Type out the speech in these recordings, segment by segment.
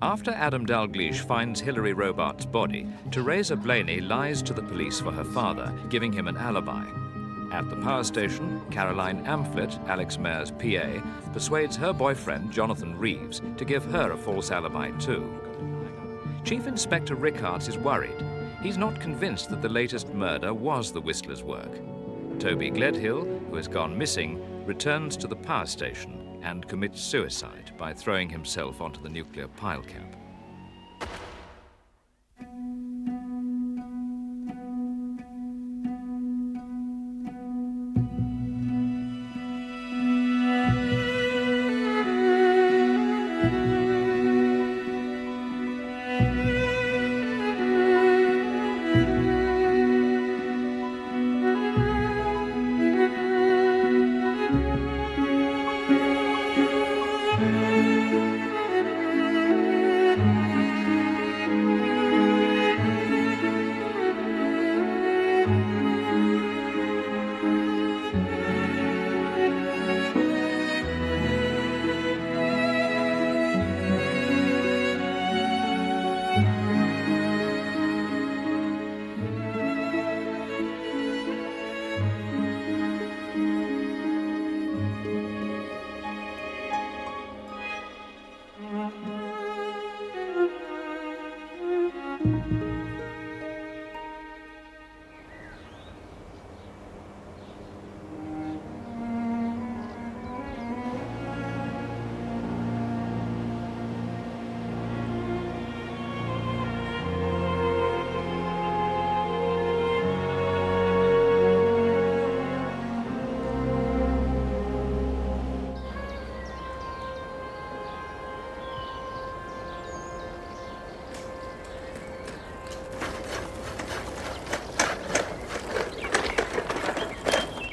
After Adam Dalgleish finds Hilary Robart's body, Teresa Blaney lies to the police for her father, giving him an alibi. At the power station, Caroline Amphlett, Alex Mayer's PA, persuades her boyfriend, Jonathan Reeves, to give her a false alibi too. Chief Inspector Rickards is worried. He's not convinced that the latest murder was the Whistler's work. Toby Gledhill, who has gone missing, returns to the power station and commits suicide by throwing himself onto the nuclear pile cap.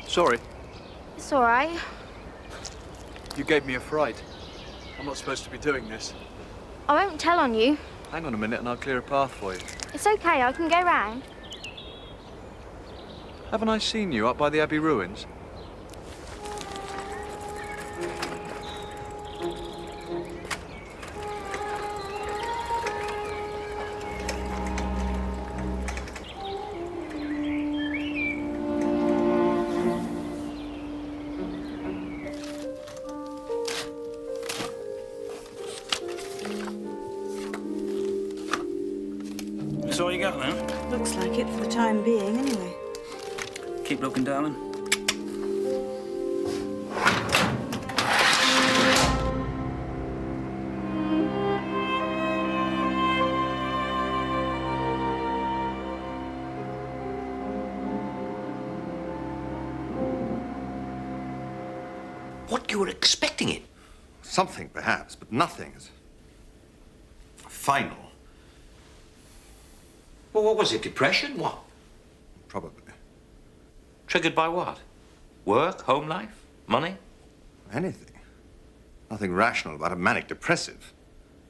Sorry. It's all right. You gave me a fright. I'm not supposed to be doing this. I won't tell on you. Hang on a minute and I'll clear a path for you. It's okay, I can go round. Haven't I seen you up by the Abbey ruins? That's all you got now? Looks like it for the time being, anyway. Keep looking, darling. What, you were expecting it? Something, perhaps, but nothing is final. Well, what was it? Depression? What? Probably. Triggered by what? Work, home life, money? Anything. Nothing rational about a manic depressive.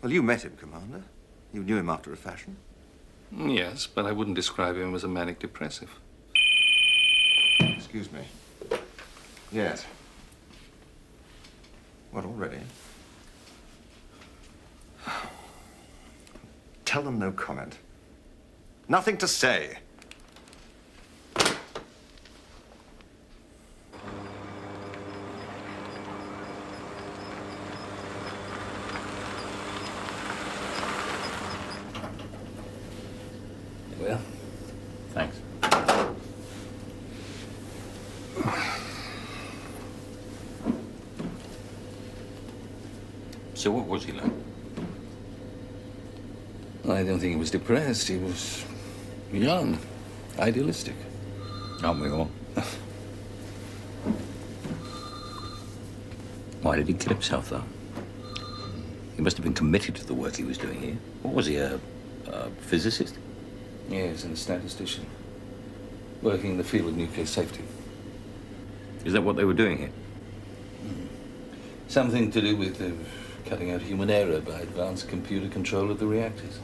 Well, you met him, Commander. You knew him after a fashion. Yes, but I wouldn't describe him as a manic depressive. Excuse me. Yes. What, already? Tell them no comment. Nothing to say. Well, thanks. So what was he like? I don't think he was depressed. He was young, idealistic. Aren't we all? Why did he kill himself, though? He must have been committed to the work he was doing here. What was he, a physicist? Yes, and a statistician. Working in the field of nuclear safety. Is that what they were doing here? Something to do with cutting out human error by advanced computer control of the reactors.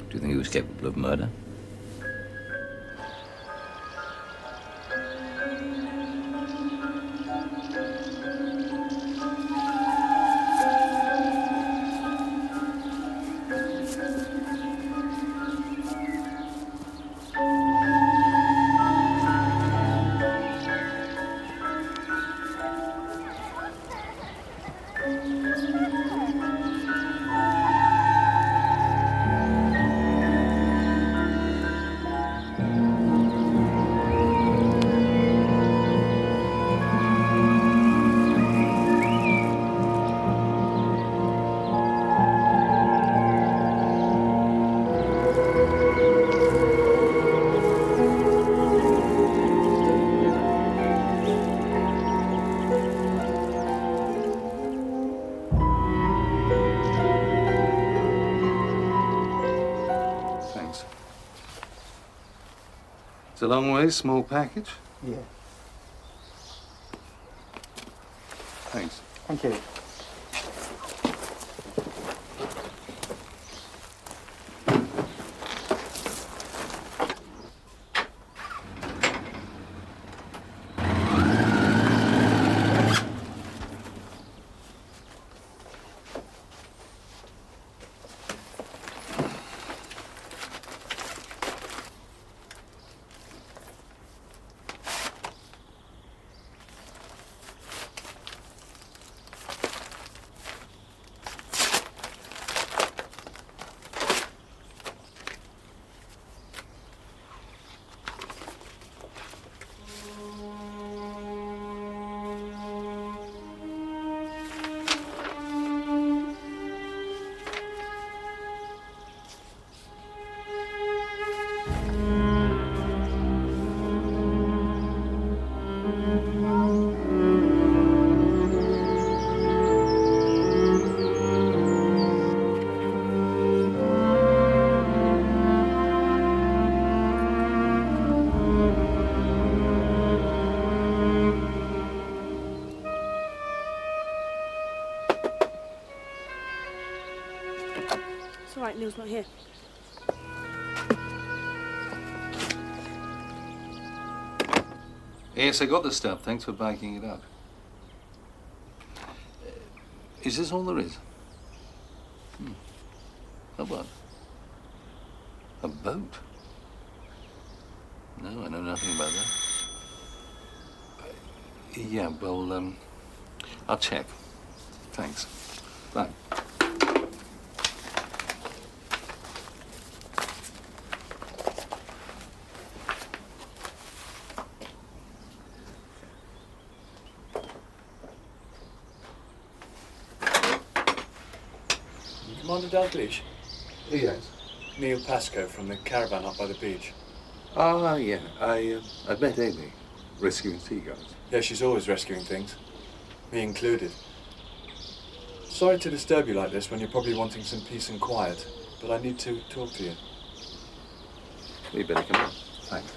Do you think he was capable of murder? It's a long way, small package. Yeah. Thanks. Thank you. It's all right, Neil's not here. Yes, I got the stuff. Thanks for backing it up. Is this all there is? A what? A boat? No, I know nothing about that. Yeah, well, I'll check. Thanks. Bye. Commander Dalglish? Yes. Neil Pascoe from the caravan up by the beach. Ah, yeah. I met Amy, rescuing seagulls. Yeah, she's always rescuing things. Me included. Sorry to disturb you like this when you're probably wanting some peace and quiet, but I need to talk to you. We better come on. Thanks.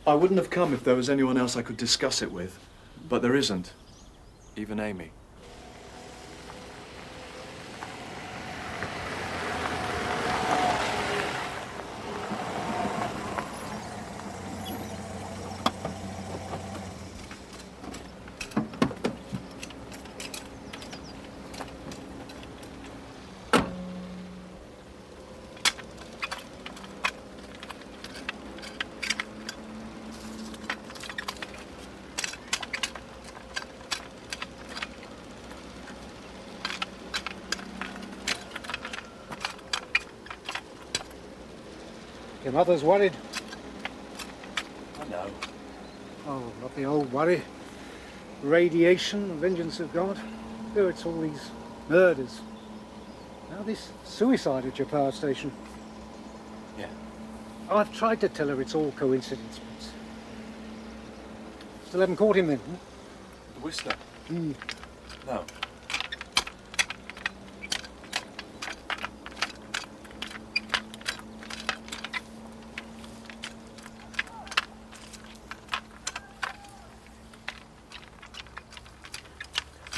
I wouldn't have come if there was anyone else I could discuss it with, but there isn't. Even Amy. Your mother's worried. I know. Oh, not the old worry. Radiation, the vengeance of God. Oh, it's all these murders. Now this suicide at your power station. Yeah. I've tried to tell her it's all coincidence, but still haven't caught him then. The Whistler? Hmm. No.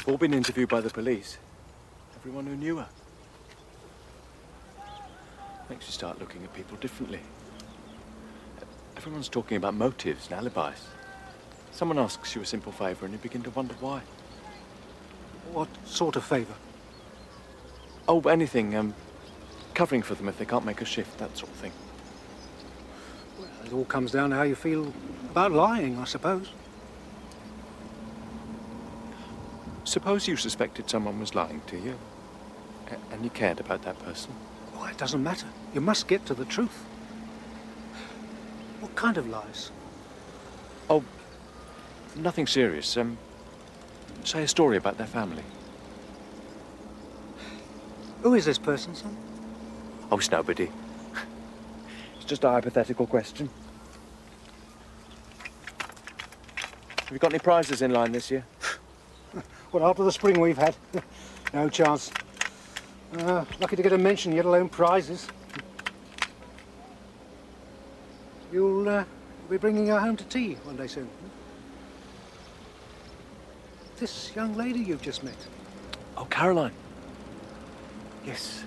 All been interviewed by the police. Everyone who knew her. Makes you start looking at people differently. Everyone's talking about motives and alibis. Someone asks you a simple favour and you begin to wonder why. What sort of favour? Oh, anything. Covering for them if they can't make a shift, that sort of thing. Well, it all comes down to how you feel about lying, I suppose. Suppose you suspected someone was lying to you, and you cared about that person. Why, it doesn't matter. You must get to the truth. What kind of lies? Oh, nothing serious. Say a story about their family. Who is this person, son? Oh, it's nobody. It's just a hypothetical question. Have you got any prizes in line this year? Well, after the spring we've had, no chance. Lucky to get a mention, let alone prizes. You'll be bringing her home to tea one day soon. This young lady you've just met. Oh, Caroline. Yes.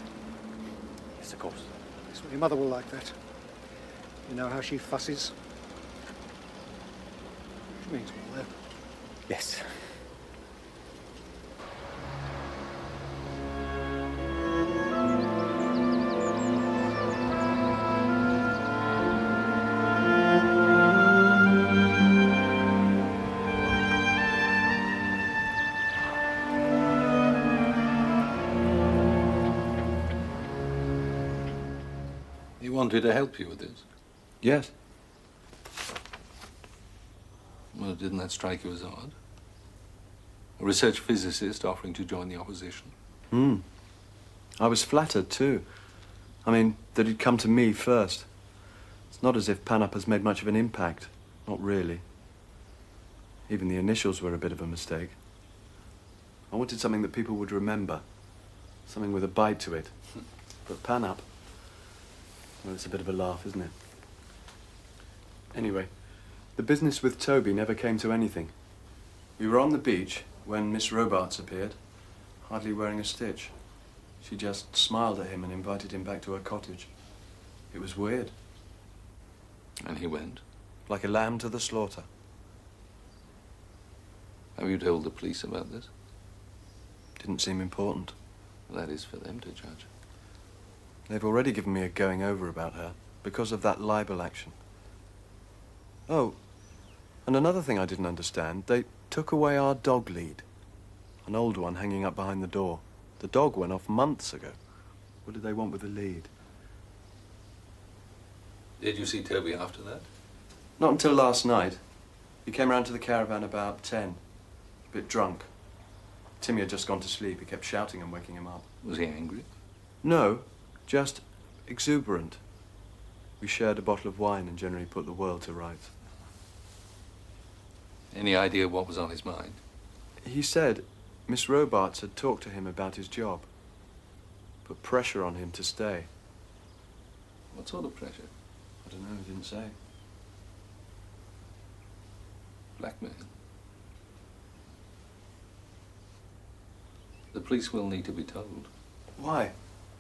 Yes, of course. Yes, well, your mother will like that. You know how she fusses. She means well, though. Yes. He wanted to help you with this. Yes. Well, didn't that strike you as odd? A research physicist offering to join the opposition. I was flattered, too. I mean, that he'd come to me first. It's not as if Panup has made much of an impact. Not really. Even the initials were a bit of a mistake. I wanted something that people would remember. Something with a bite to it. But Panup... well, it's a bit of a laugh, isn't it? Anyway, the business with Toby never came to anything. We were on the beach when Miss Robarts appeared, hardly wearing a stitch. She just smiled at him and invited him back to her cottage. It was weird. And he went. Like a lamb to the slaughter. Have you told the police about this? Didn't seem important. That is for them to judge. They've already given me a going over about her because of that libel action. Oh, and another thing I didn't understand, they took away our dog lead. An old one hanging up behind the door. The dog went off months ago. What did they want with the lead? Did you see Toby after that? Not until last night. He came round to the caravan about 10. A bit drunk. Timmy had just gone to sleep. He kept shouting and waking him up. Was he angry? No, just exuberant. We shared a bottle of wine and generally put the world to rights. Any idea what was on his mind? He said Miss Robarts had talked to him about his job. Put pressure on him to stay. What sort of pressure? I don't know, he didn't say. Blackmail. The police will need to be told. Why?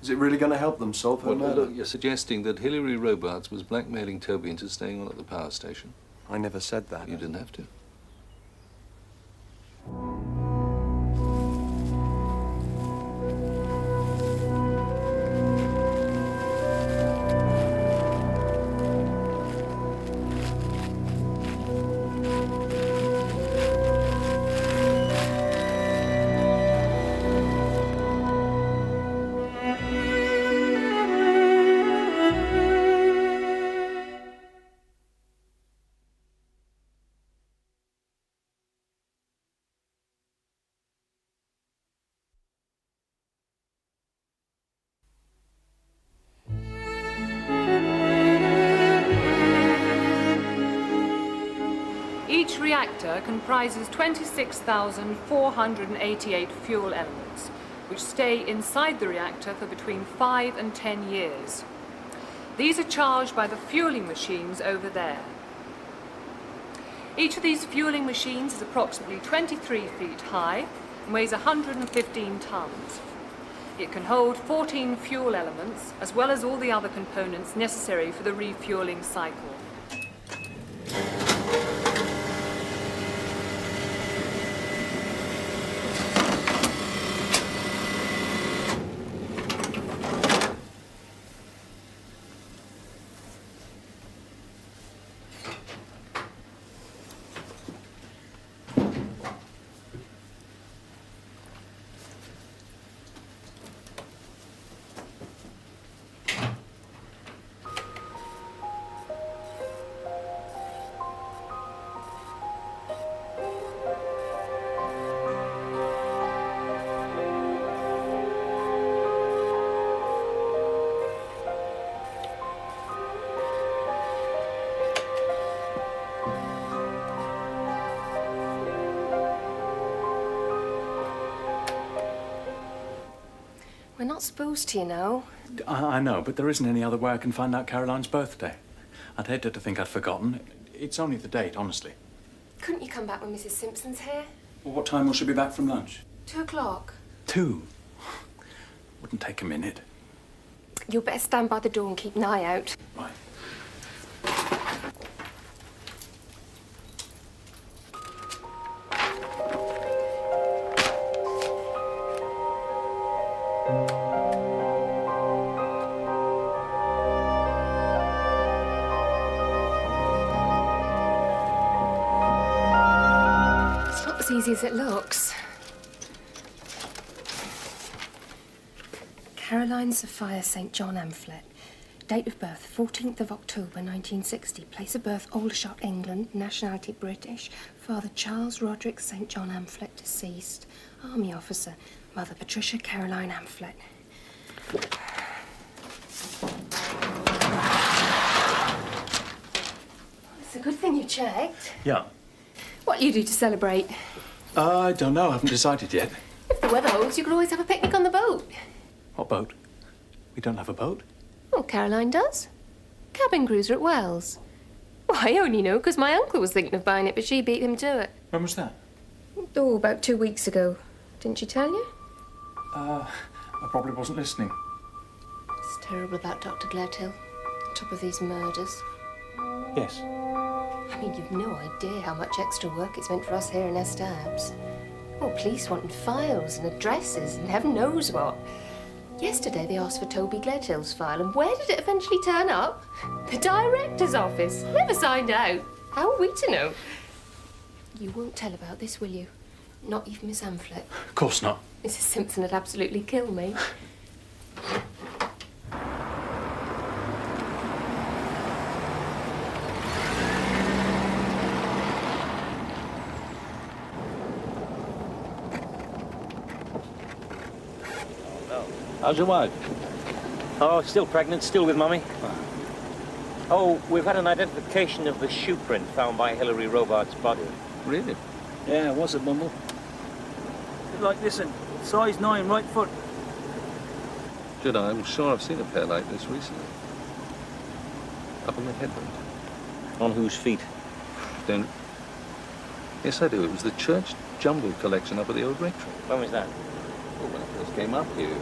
Is it really going to help them solve her Well, murder? look, you're suggesting that Hilary Robarts was blackmailing Toby into staying on at the power station. I never said that. You didn't have to. Each reactor comprises 26,488 fuel elements, which stay inside the reactor for between 5 and 10 years. These are charged by the fueling machines over there. Each of these fueling machines is approximately 23 feet high and weighs 115 tons. It can hold 14 fuel elements, as well as all the other components necessary for the refueling cycle. not supposed to, you know. I know, but there isn't any other way I can find out Caroline's birthday. I'd hate her to think I'd forgotten. It's only the date, honestly. Couldn't you come back when Mrs. Simpson's here? Well, what time will she be back from lunch? 2 o'clock. 2? Wouldn't take a minute. You'd better stand by the door and keep an eye out. Right. It's not as easy as it looks. Caroline Sophia St. John Amphlett. Date of birth, 14th of October, 1960. Place of birth, Aldershot, England. Nationality, British. Father, Charles Roderick St. John Amphlett, deceased. Army officer. Mother, Patricia Caroline Amphlett. It's a good thing you checked. Yeah. What'll you do to celebrate? I don't know. I haven't decided yet. If the weather holds, you could always have a picnic on the boat. What boat? We don't have a boat. Well, Caroline does. Cabin cruiser at Wells. Well, I only know because my uncle was thinking of buying it, but she beat him to it. When was that? Oh, about 2 weeks ago. Didn't she tell you? I probably wasn't listening. It's terrible about Dr. Gledhill. On top of these murders. Yes. I mean, you've no idea how much extra work it's meant for us here in Estabs. Oh, police wanting files and addresses and heaven knows what. Yesterday they asked for Toby Gledhill's file, and where did it eventually turn up? The director's office. Never signed out. How are we to know? You won't tell about this, will you? Not even Miss Amphlett. Of course not. Mrs. Simpson would absolutely kill me. How's your wife? Oh, still pregnant, still with Mummy. Oh, we've had an identification of the shoe print found by Hilary Robart's body. Really? Yeah, was it, Mumble? Like this one, size 9, right foot. Should I? I'm sure I've seen a pair like this recently. Up on the headland. On whose feet? Don't... Yes, I do. It was the church jumble collection up at the old rectory. When was that? Well, when I first came up here.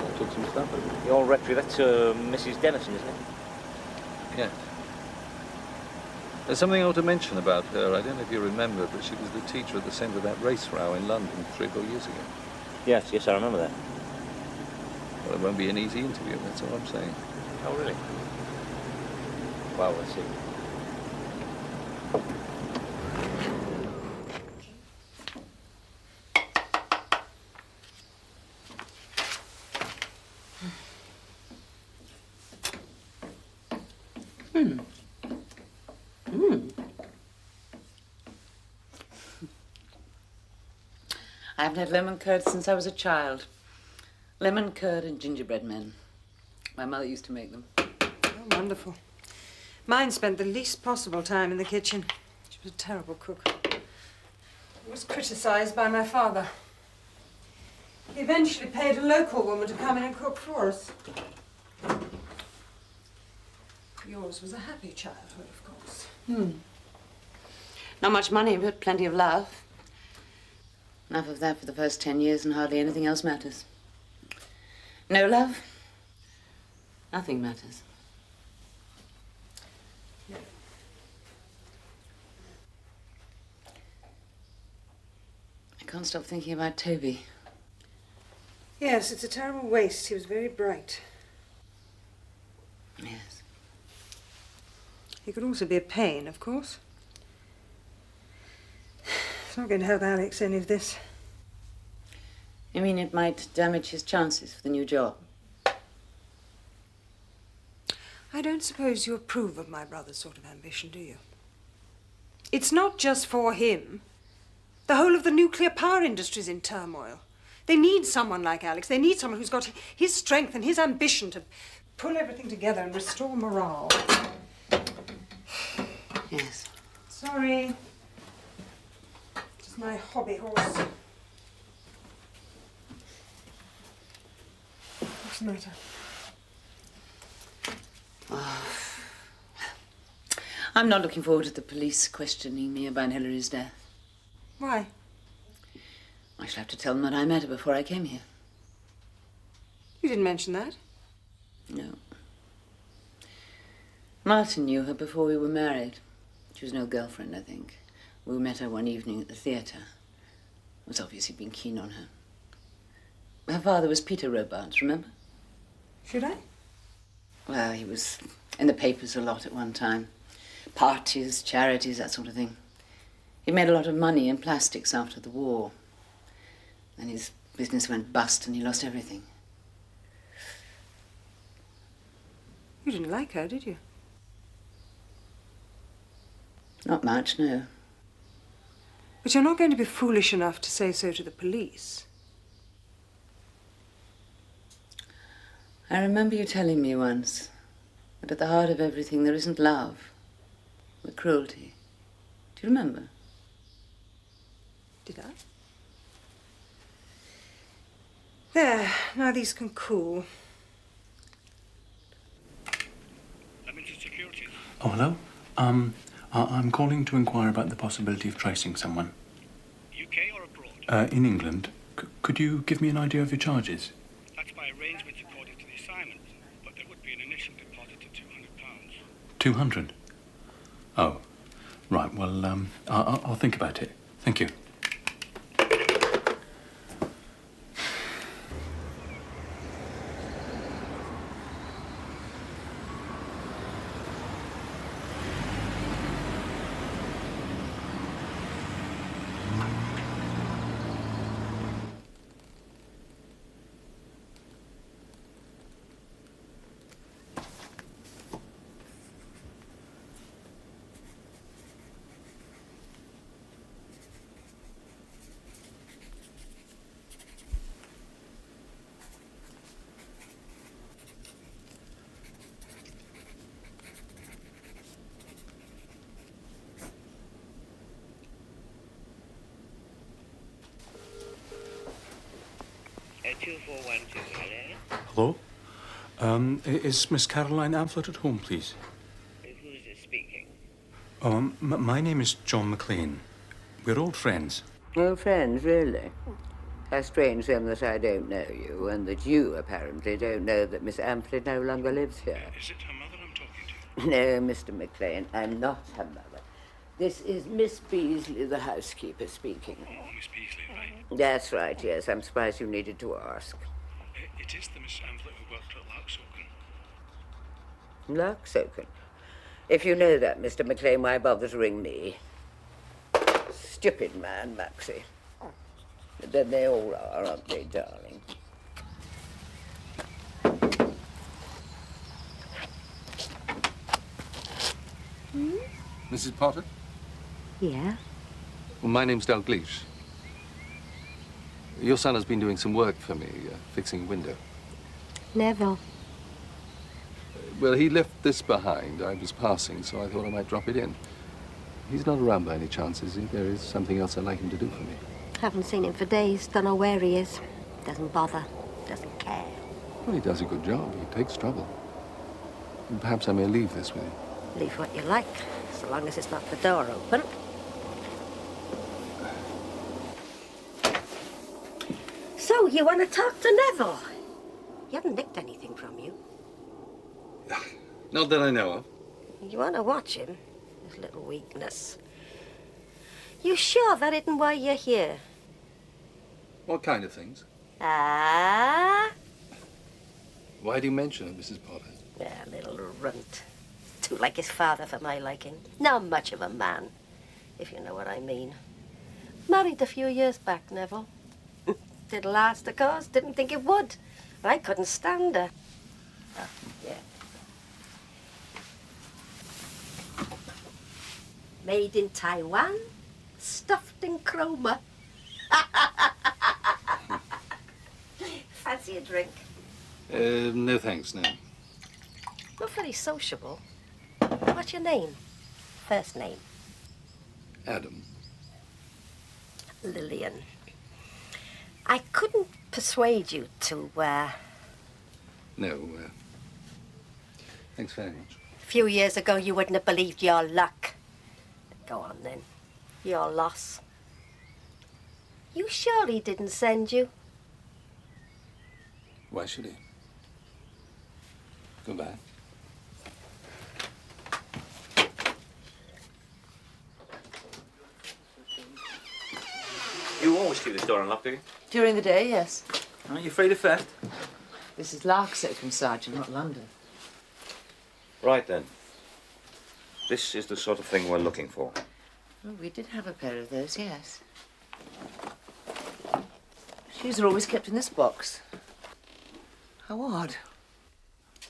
I took some stuff over. The old rectory, that's Mrs. Dennison, isn't it? Yes. There's something I want to mention about her. I don't know if you remember, but she was the teacher at the centre of that race row in London 3 or 4 years ago. Yes, I remember that. Well, it won't be an easy interview, that's all I'm saying. Oh, really? Well, let's see. I haven't had lemon curd since I was a child. Lemon curd and gingerbread men. My mother used to make them. Oh, wonderful. Mine spent the least possible time in the kitchen. She was a terrible cook. Was criticised by my father. He eventually paid a local woman to come in and cook for us. Yours was a happy childhood, of course. Not much money, but plenty of love. Enough of that for the first 10 years and hardly anything else matters. No love, nothing matters. Yeah. I can't stop thinking about Toby. Yes, it's a terrible waste. He was very bright. Yes. He could also be a pain, of course. It's not going to help Alex, any of this. You mean it might damage his chances for the new job? I don't suppose you approve of my brother's sort of ambition, do you? It's not just for him. The whole of the nuclear power industry's in turmoil. They need someone like Alex. They need someone who's got his strength and his ambition to pull everything together and restore morale. Yes. Sorry. Just my hobby horse. the matter? Oh. I'm not looking forward to the police questioning me about Hilary's death. Why? I shall have to tell them that I met her before I came here. You didn't mention that. No. Martin knew her before we were married. She was no girlfriend, I think. We met her one evening at the theatre. It was obvious he'd been keen on her. Her father was Peter Robarts, remember? Should I? Well, he was in the papers a lot at one time. Parties, charities, that sort of thing. He made a lot of money in plastics after the war. Then his business went bust and he lost everything. You didn't like her, did you? Not much, no. But you're not going to be foolish enough to say so to the police. I remember you telling me once that at the heart of everything there isn't love, but cruelty. Do you remember? Did I? There, now these can cool. Oh, hello. I'm calling to inquire about the possibility of tracing someone. UK or abroad? In England. Could you give me an idea of your charges? That's by arrangement according to the assignment, but there would be an initial deposit of £200. 200? Oh, right. Well, I'll think about it. Thank you. Hello? Is Miss Caroline Amphlett at home, please? Who's speaking? My name is John McLean. We're old friends. Old friends, really? How strange then that I don't know you, and that you apparently don't know that Miss Amphlett no longer lives here. Is it her mother I'm talking to? No, Mr. McLean, I'm not her mother. This is Miss Beasley, the housekeeper, speaking. Oh, Miss Beasley, right? That's right, yes. I'm surprised you needed to ask. It is the Miss Amphlett who worked at Larksoken. Larksoken? If you know that, Mr. McLean, why bother to ring me? Stupid man, Maxie. But then they all are, aren't they, darling? Mrs. Potter? Yeah? Well, my name's Dalgleish. Your son has been doing some work for me, fixing a window. Neville. Well, he left this behind. I was passing, so I thought I might drop it in. He's not around by any chance, is he? There is something else I'd like him to do for me. Haven't seen him for days. Don't know where he is. Doesn't bother. Doesn't care. Well, he does a good job. He takes trouble. And perhaps I may leave this with you. Leave what you like, so long as it's not the door open. So, you want to talk to Neville? He hasn't nicked anything from you. Not that I know of. You want to watch him? His little weakness. You sure that isn't why you're here? What kind of things? Ah? Why do you mention it, Mrs. Potter? Yeah, little runt. Too like his father for my liking. Not much of a man, if you know what I mean. Married a few years back, Neville. Didn't last, of course. Didn't think it would. I couldn't stand her. Oh, yeah. Made in Taiwan, stuffed in chroma. Fancy a drink? No thanks, no. Not very sociable. What's your name? First name? Adam. Lillian. I couldn't persuade you to, No, thanks very much. A few years ago, you wouldn't have believed your luck. Go on, then. Your loss. You sure he didn't send you? Why should he? Goodbye. You always keep this door unlocked, do you? During the day, yes. Aren't you afraid of theft? This is Lark Circumsergeant, not London. Right then. This is the sort of thing we're looking for. Oh, we did have a pair of those, yes. Shoes are always kept in this box. How odd.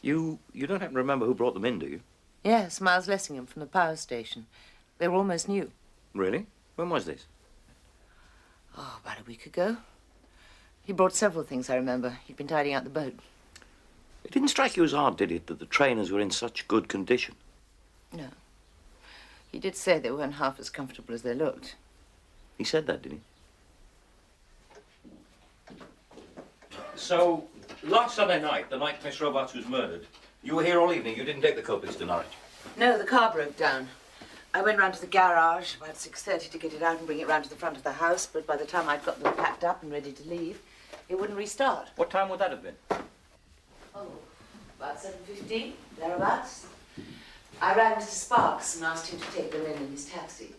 You don't happen to remember who brought them in, do you? Yes, Miles Lessingham from the power station. They were almost new. Really? When was this? Oh, about a week ago. He brought several things, I remember. He'd been tidying out the boat. It didn't strike you as odd, did it, that the trainers were in such good condition? No. He did say they weren't half as comfortable as they looked. He said that, did he? So, last Sunday night, the night Miss Robarts was murdered, you were here all evening. You didn't take the culprits to Norwich? No, the car broke down. I went round to the garage about 6:30 to get it out and bring it round to the front of the house, but by the time I'd got them packed up and ready to leave, it wouldn't restart. What time would that have been? Oh, about 7:15, thereabouts. I rang Mr. Sparks and asked him to take them in his taxi.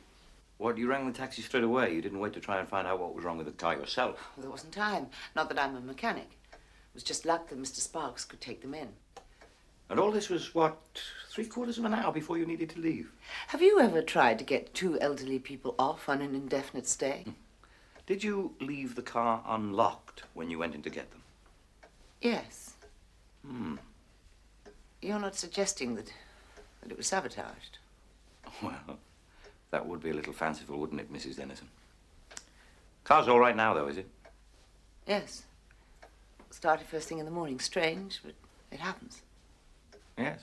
What, you rang the taxi straight away? You didn't wait to try and find out what was wrong with the car yourself? Well, there wasn't time. Not that I'm a mechanic. It was just luck that Mr. Sparks could take them in. And all this was, what, 3/4 of an hour before you needed to leave? Have you ever tried to get two elderly people off on an indefinite stay? Did you leave the car unlocked when you went in to get them? Yes. Hmm. You're not suggesting that it was sabotaged? Well, that would be a little fanciful, wouldn't it, Mrs. Dennison? Car's all right now, though, is it? Yes. Started first thing in the morning. Strange, but it happens. Yes,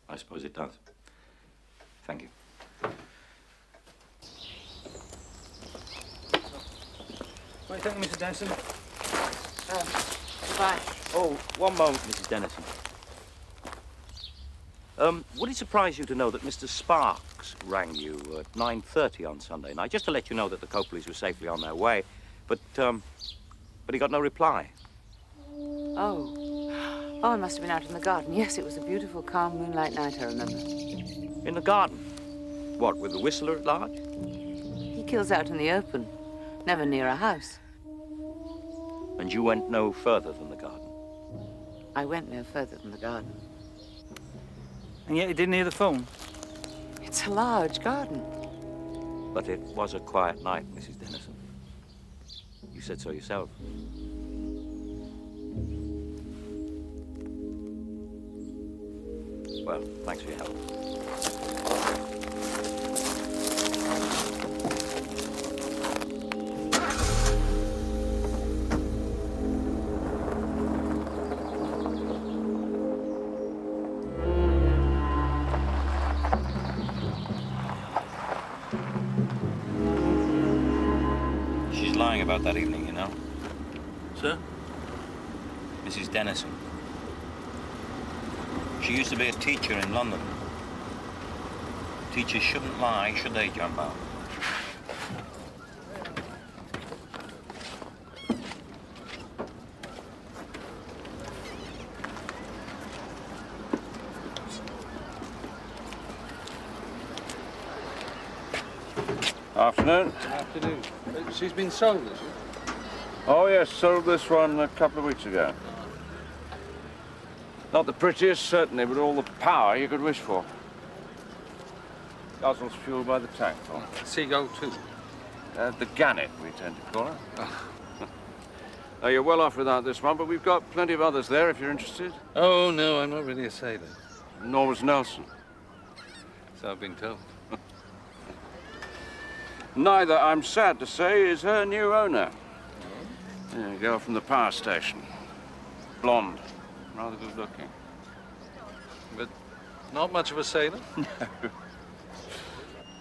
I suppose it does. Thank you. Right, thank you, Mrs. Dennison. Goodbye. Oh, one moment, Mrs. Dennison. Would it surprise you to know that Mr. Sparks rang you at 9:30 on Sunday night, just to let you know that the Copley's were safely on their way, but he got no reply? Oh. Oh, I must have been out in the garden. Yes, it was a beautiful, calm moonlight night, I remember. In the garden? What, with the whistler at large? He kills out in the open, never near a house. And you went no further than the garden? I went no further than the garden. And yet he didn't hear the phone? It's a large garden. But it was a quiet night, Mrs. Dennison. You said so yourself. Well, thanks for your help. She's lying about that evening, you know. Sir? Mrs. Dennison. She used to be a teacher in London. Teachers shouldn't lie, should they, Gemma? Afternoon. Afternoon. She's been sold, has she? Oh, yes, sold this one a couple of weeks ago. Not the prettiest, certainly, but all the power you could wish for. Guzzles fuel by the tankful. Seagull, too. The gannet, we tend to call her. Now, you're well off without this one, but we've got plenty of others there if you're interested. Oh, no, I'm not really a sailor. Nor was Nelson. So I've been told. Neither, I'm sad to say, is her new owner. A girl from the power station. Blonde. Rather good looking. But not much of a sailor? No.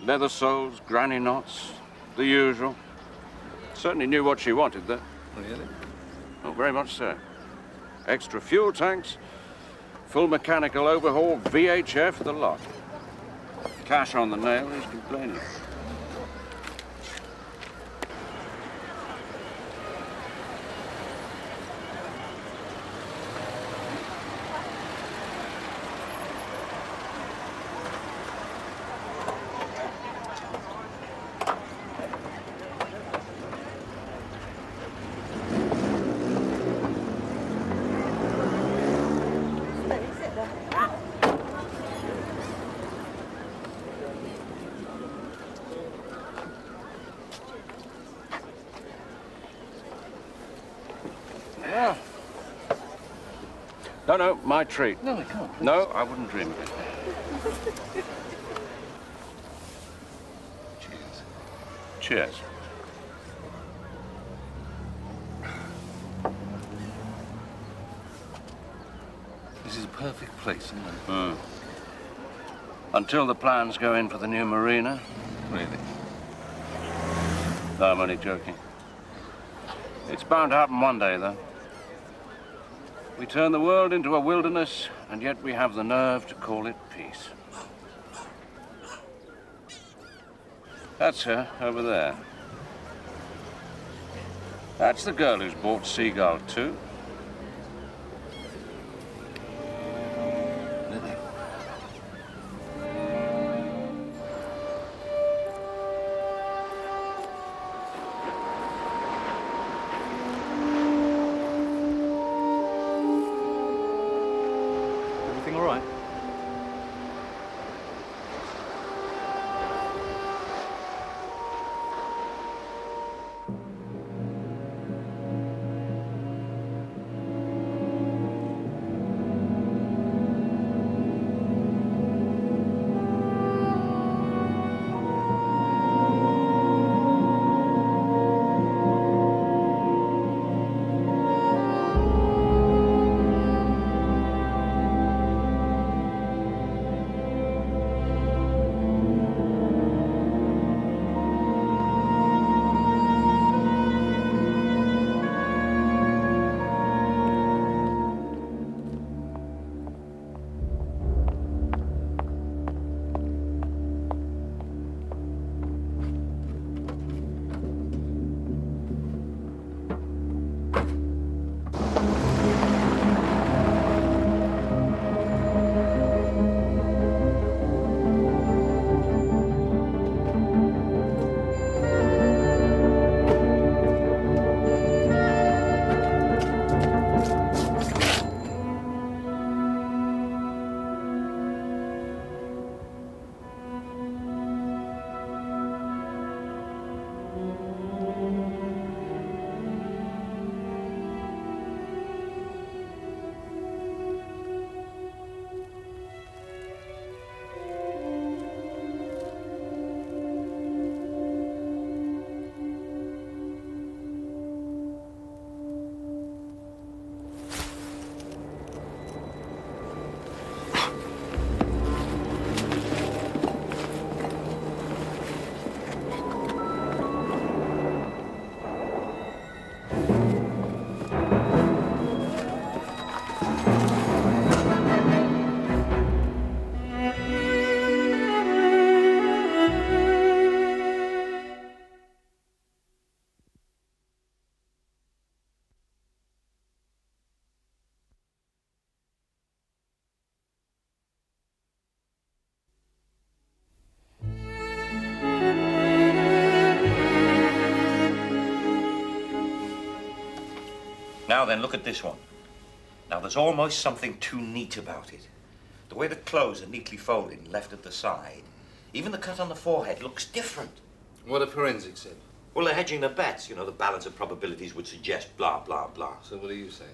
Leather soles, granny knots, the usual. Certainly knew what she wanted, though. Really? Oh, very much so. Extra fuel tanks, Full mechanical overhaul, VHF, the lot. Cash on the nail, he's complaining. No, my treat. No, I can't. No, I wouldn't dream of it. Cheers. This is a perfect place, isn't it? Until the plans go in for the new marina. Really? No, I'm only joking. It's bound to happen one day, though. We turn the world into a wilderness, and yet we have the nerve to call it peace. That's her, over there. That's the girl who's bought Seagull, too. Everything all right? Now then, look at this one. Now, there's almost something too neat about it. The way the clothes are neatly folded and left at the side. Even the cut on the forehead looks different. What do forensics say? Well, they're hedging their bets. You know, the balance of probabilities would suggest blah, blah, blah. So what are you saying?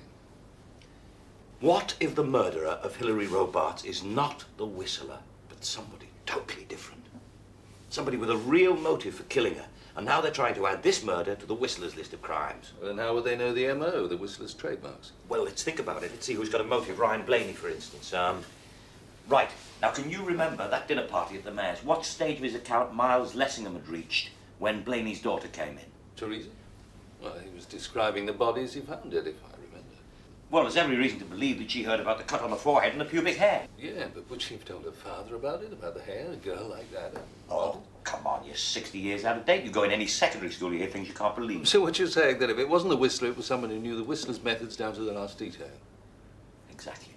What if the murderer of Hilary Robarts is not the Whistler, but somebody totally different? Somebody with a real motive for killing her. And now they're trying to add this murder to the Whistler's list of crimes. Well, then how would they know the M.O., the Whistler's trademarks? Well, let's think about it. Let's see who's got a motive. Ryan Blaney, for instance. Right. Now, can you remember that dinner party at the Mayor's? What stage of his account Miles Lessingham had reached when Blaney's daughter came in? Teresa? Well, he was describing the body as he found it, if I remember. Well, there's every reason to believe that she heard about the cut on the forehead and the pubic hair. Yeah, but would she have told her father about it, about the hair, a girl like that? Oh, come on, you're 60 years out of date. You go in any secondary school, you hear things you can't believe. So what you're saying, that if it wasn't the Whistler, it was someone who knew the Whistler's methods down to the last detail? Exactly.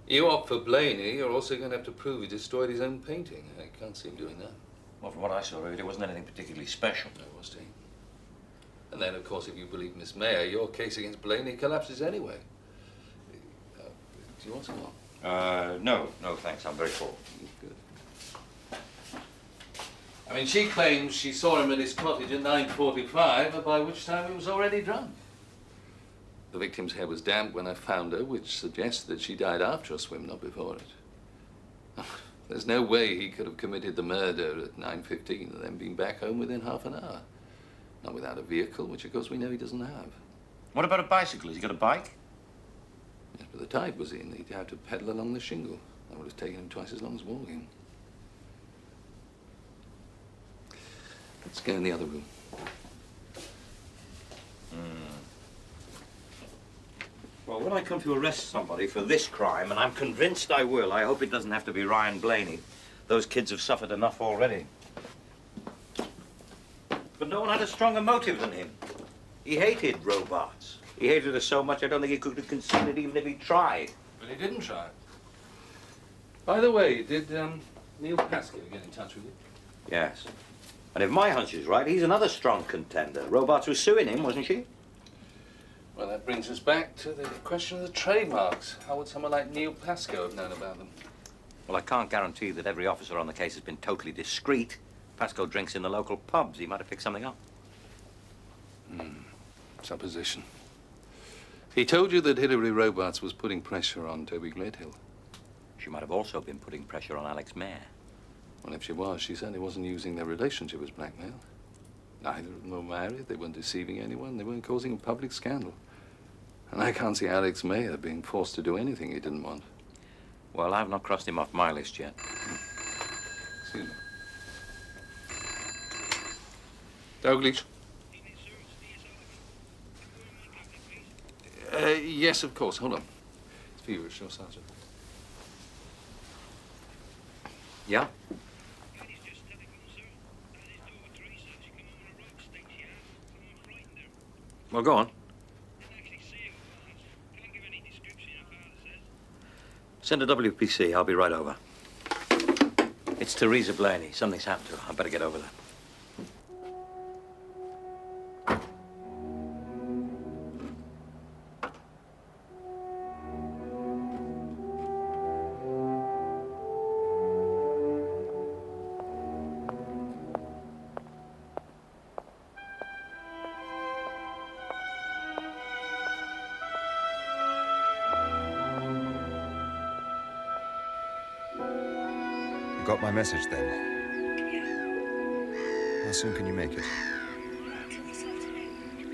You opt for Blaney, you're also going to have to prove he destroyed his own painting. I can't see him doing that. Well, from what I saw of it, it wasn't anything particularly special. No, was he? And then, of course, if you believe Miss Mayer, your case against Blaney collapses anyway. Do you want some more? No, thanks. I'm very full. Good. I mean, she claims she saw him at his cottage at 9:45, by which time he was already drunk. The victim's hair was damp when I found her, which suggests that she died after a swim, not before it. There's no way he could have committed the murder at 9:15 and then been back home within half an hour. Not without a vehicle, which of course we know he doesn't have. What about a bicycle? Has he got a bike? Yes, but the tide was in. He'd have to pedal along the shingle. That would have taken him twice as long as walking. Let's go in the other room. Well, when I come to arrest somebody for this crime, and I'm convinced I will, I hope it doesn't have to be Ryan Blaney. Those kids have suffered enough already. But no one had a stronger motive than him. He hated Robarts. He hated her so much I don't think he could have concealed it even if he tried. But he didn't try. By the way, did Neil Pascoe get in touch with you? Yes. And if my hunch is right, he's another strong contender. Robarts was suing him, wasn't she? Well, that brings us back to the question of the trademarks. How would someone like Neil Pascoe have known about them? Well, I can't guarantee that every officer on the case has been totally discreet. Pascoe drinks in the local pubs. He might have picked something up. Supposition. He told you that Hilary Robarts was putting pressure on Toby Gledhill. She might have also been putting pressure on Alex Mayer. Well, if she was, she certainly wasn't using their relationship as blackmail. Neither of them were married. They weren't deceiving anyone. They weren't causing a public scandal. And I can't see Alex Mayer being forced to do anything he didn't want. Well, I've not crossed him off my list yet. Excuse me. Dalglish? Yes, of course. Hold on. It's feverish, your sergeant. Yeah? Well, go on. Send a WPC. I'll be right over. It's Teresa Blaney. Something's happened to her. I better get over there. Got my message then? How soon can you make it?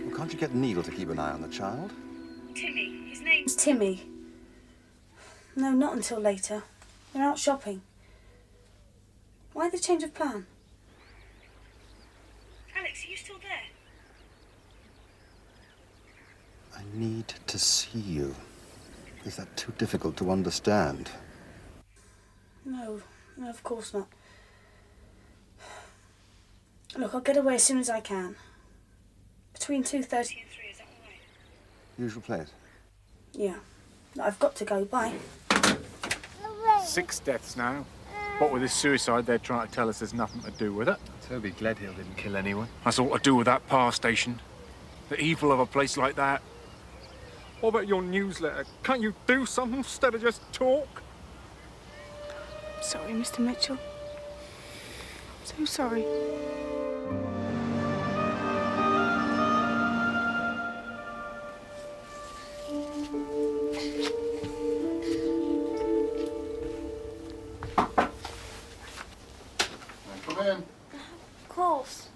Well, can't you get Neil to keep an eye on the child? Timmy. His name's Timmy. No, not until later. We're out shopping. Why the change of plan? Alex, are you still there? I need to see you. Is that too difficult to understand? No, of course not. Look, I'll get away as soon as I can. Between 2:30 and 3, is that all right? Usual place? Yeah. I've got to go. Bye. 6 deaths now. What with this suicide, they're trying to tell us there's nothing to do with it. Toby Gledhill didn't kill anyone. That's all to do with that power station. The evil of a place like that. What about your newsletter? Can't you do something instead of just talk? Sorry, Mr. Mitchell. So sorry. Come in. Of course.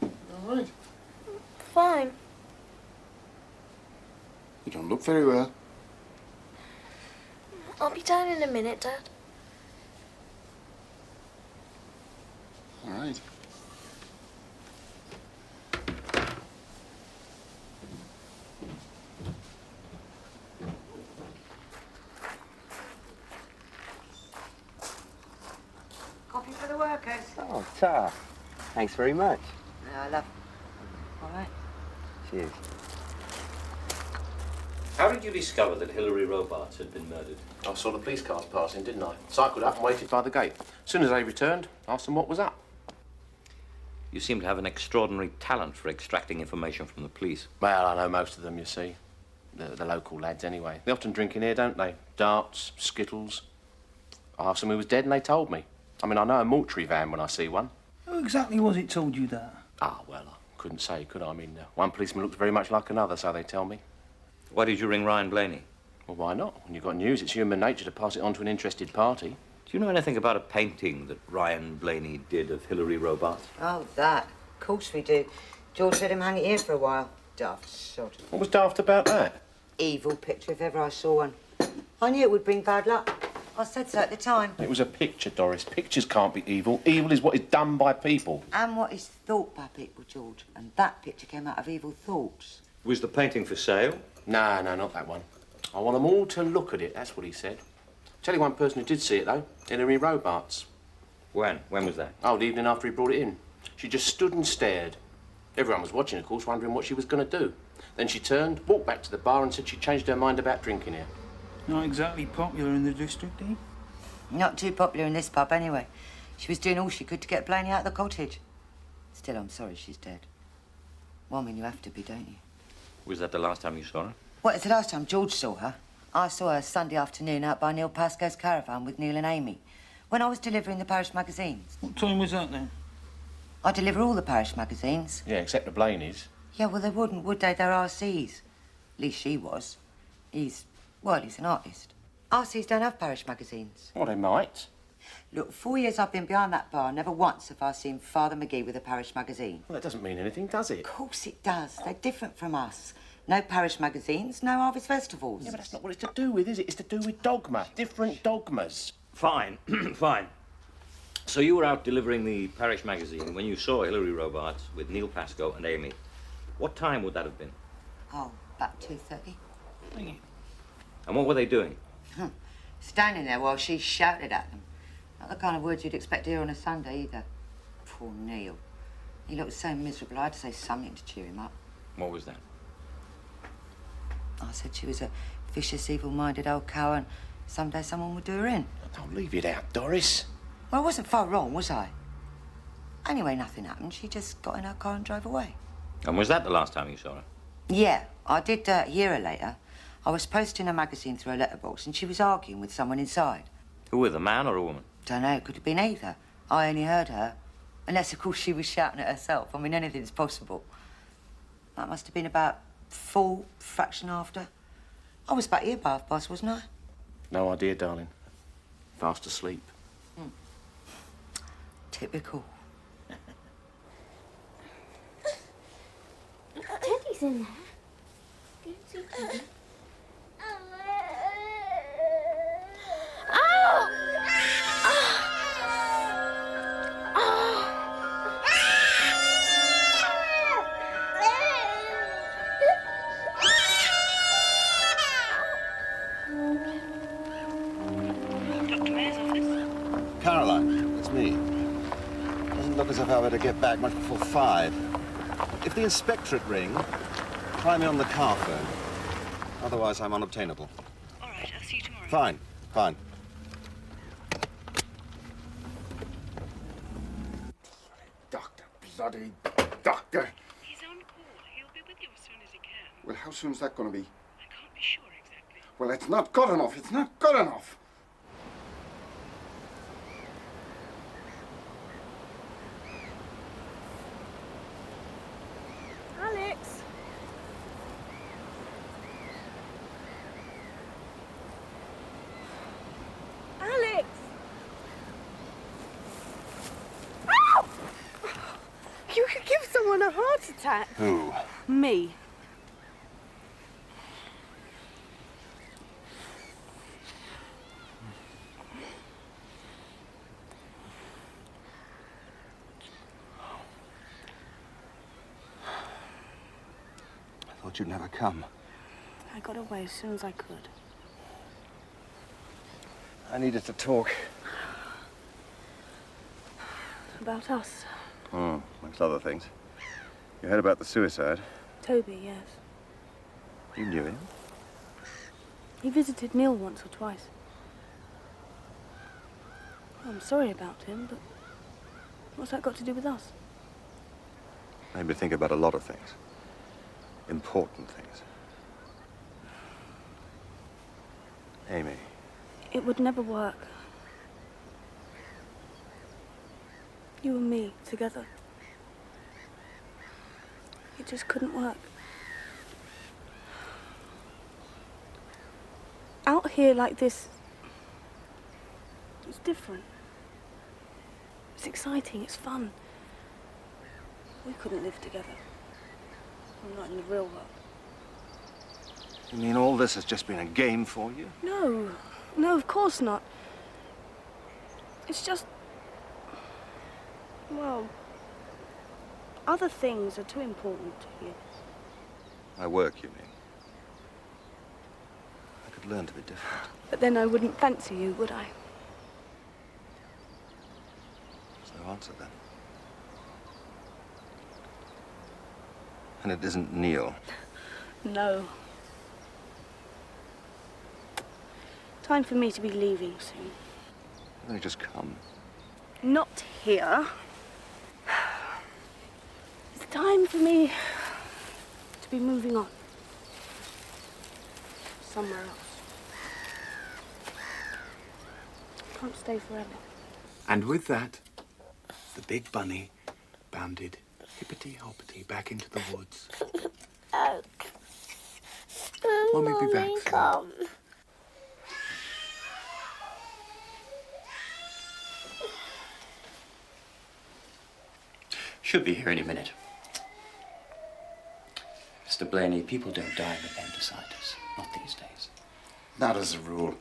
All right. Fine. You don't look very well. I'll be down in a minute, Dad. All right. Ta. Thanks very much. No, I love. All right. Cheers. How did you discover that Hilary Robarts had been murdered? I saw the police cars passing, didn't I? Cycled up and waited by the gate. As soon as they returned, asked them what was up. You seem to have an extraordinary talent for extracting information from the police. Well, I know most of them, you see. The local lads, anyway. They often drink in here, don't they? Darts, skittles. I asked them who was dead and they told me. I mean, I know a mortuary van when I see one. Who exactly was it told you that? Ah, well, I couldn't say, could I? I mean, one policeman looks very much like another, so they tell me. Why did you ring Ryan Blaney? Well, why not? When you've got news, it's human nature to pass it on to an interested party. Do you know anything about a painting that Ryan Blaney did of Hilary Robarts? Oh, that. Of course we do. George let him hang it here for a while. Daft sod. What was daft about that? Evil picture, if ever I saw one. I knew it would bring bad luck. I said so at the time. It was a picture, Doris. Pictures can't be evil. Evil is what is done by people. And what is thought by people, George. And that picture came out of evil thoughts. Was the painting for sale? No, not that one. I want them all to look at it, that's what he said. Tell you one person who did see it, though. Hilary Robarts. When? When was that? Oh, the evening after he brought it in. She just stood and stared. Everyone was watching, of course, wondering what she was going to do. Then she turned, walked back to the bar and said she changed her mind about drinking here. Not exactly popular in the district, eh? Not too popular in this pub, anyway. She was doing all she could to get Blaney out of the cottage. Still, I'm sorry she's dead. Well, I mean, you have to be, don't you? Was that the last time you saw her? Well, it's the last time George saw her. I saw her Sunday afternoon out by Neil Pascoe's caravan with Neil and Amy, when I was delivering the parish magazines. What time was that, then? I deliver all the parish magazines. Yeah, except the Blaney's. Yeah, well, they wouldn't, would they? They're RCs. At least she was. He's an artist. RCs don't have parish magazines. Well, they might. Look, 4 years I've been behind that bar, never once have I seen Father McGee with a parish magazine. Well, that doesn't mean anything, does it? Of course it does. They're different from us. No parish magazines, no harvest festivals. Yeah, but that's not what it's to do with, is it? It's to do with dogma. Different dogmas. Fine, fine. So you were out delivering the parish magazine when you saw Hilary Robarts with Neil Pascoe and Amy. What time would that have been? Oh, about 2:30. And what were they doing? Standing there while she shouted at them. Not the kind of words you'd expect to hear on a Sunday, either. Poor Neil. He looked so miserable, I had to say something to cheer him up. What was that? I said she was a vicious, evil-minded old cow and someday someone would do her in. Don't leave it out, Doris. Well, I wasn't far wrong, was I? Anyway, nothing happened. She just got in her car and drove away. And was that the last time you saw her? Yeah, I did hear her later. I was posting a magazine through a letterbox and she was arguing with someone inside. Who with, a man or a woman? Don't know, could have been either. I only heard her. Unless, of course, she was shouting at herself. I mean, anything's possible. That must have been about 4, fraction after. I was back here by 1:30, wasn't I? No idea, darling. Fast asleep. Typical. Teddy's in there. Go and see Teddy. Caroline, it's me. Doesn't look as if I were to get back much before 5. If the inspectorate ring, try me on the car phone. Otherwise, I'm unobtainable. All right, I'll see you tomorrow. Fine, fine. Bloody doctor. He's on call. He'll be with you as soon as he can. Well, how soon's that going to be? I can't be sure exactly. Well, it's not good enough. It's not good enough. Alex! Alex! Ow! You could give someone a heart attack. Who? Me. I thought you'd never come. I got away as soon as I could. I needed to talk. about us. Oh, amongst other things. You heard about the suicide? Toby, yes. You knew him? He visited Neil once or twice. I'm sorry about him, but what's that got to do with us? Made me think about a lot of things. Important things. Amy. It would never work. You and me together. It just couldn't work. Out here like this, it's different. It's exciting, it's fun. We couldn't live together. We're not in the real world. You mean all this has just been a game for you? No, no, of course not. It's just, well, other things are too important to you. My work, you mean? I could learn to be different. But then I wouldn't fancy you, would I? There's no answer then. And it isn't Neil. No. Time for me to be leaving soon. They just come. Not here. It's time for me to be moving on. Somewhere else. I can't stay forever. And with that, the big bunny bounded hippity-hoppity back into the woods. Mommy'll be back soon. Should be here any minute. Mr. Blaney, people don't die of appendicitis. Not these days. Not as a rule.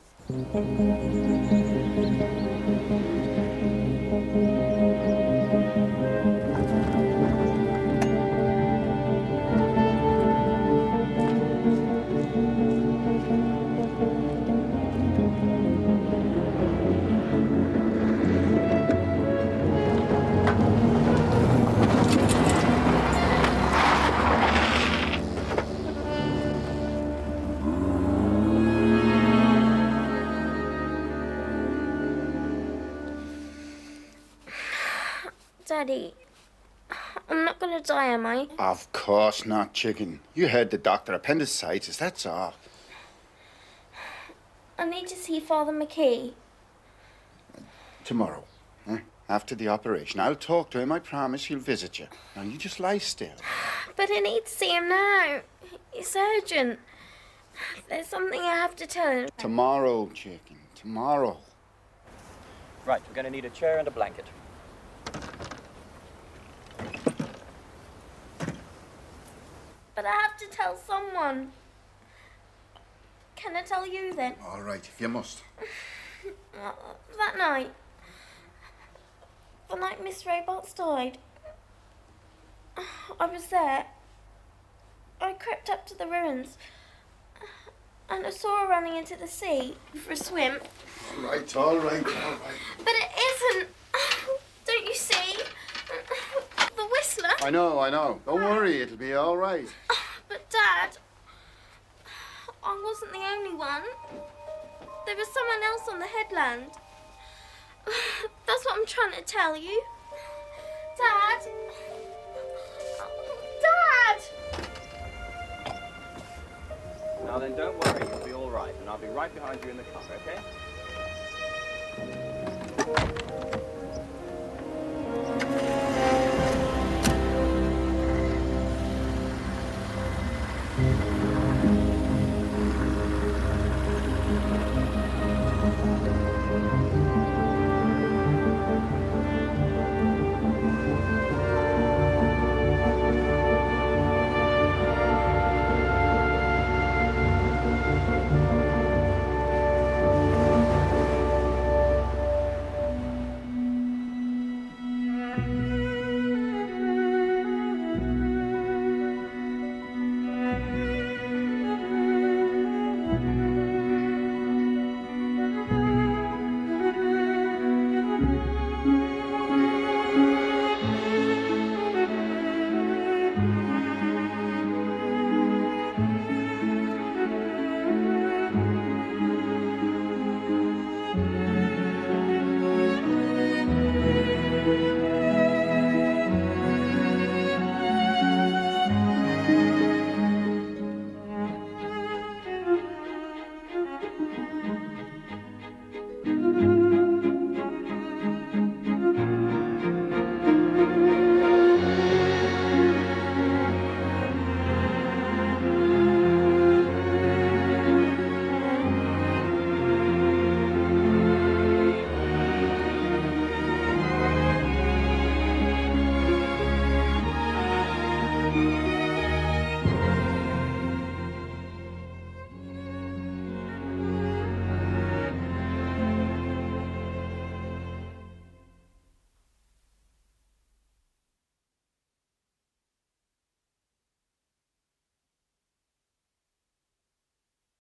Daddy, I'm not gonna die, am I? Of course not, chicken. You heard the doctor. Appendicitis, that's all. I need to see Father McKee. Tomorrow, after the operation. I'll talk to him. I promise he'll visit you. Now, you just lie still. But I need to see him now. It's urgent. There's something I have to tell him. Tomorrow, chicken. Tomorrow. Right, we're going to need a chair and a blanket. But I have to tell someone. Can I tell you then? All right, if you must. That night. The night Miss Robarts died. I was there. I crept up to the ruins. And I saw her running into the sea for a swim. All right, all right, all right. But it isn't. Don't you see? The Whistler. I know. Don't worry, it'll be all right. But Dad, I wasn't the only one. There was someone else on the headland. That's what I'm trying to tell you. Dad! Dad! Now then, don't worry, you'll be all right, and I'll be right behind you in the car, okay?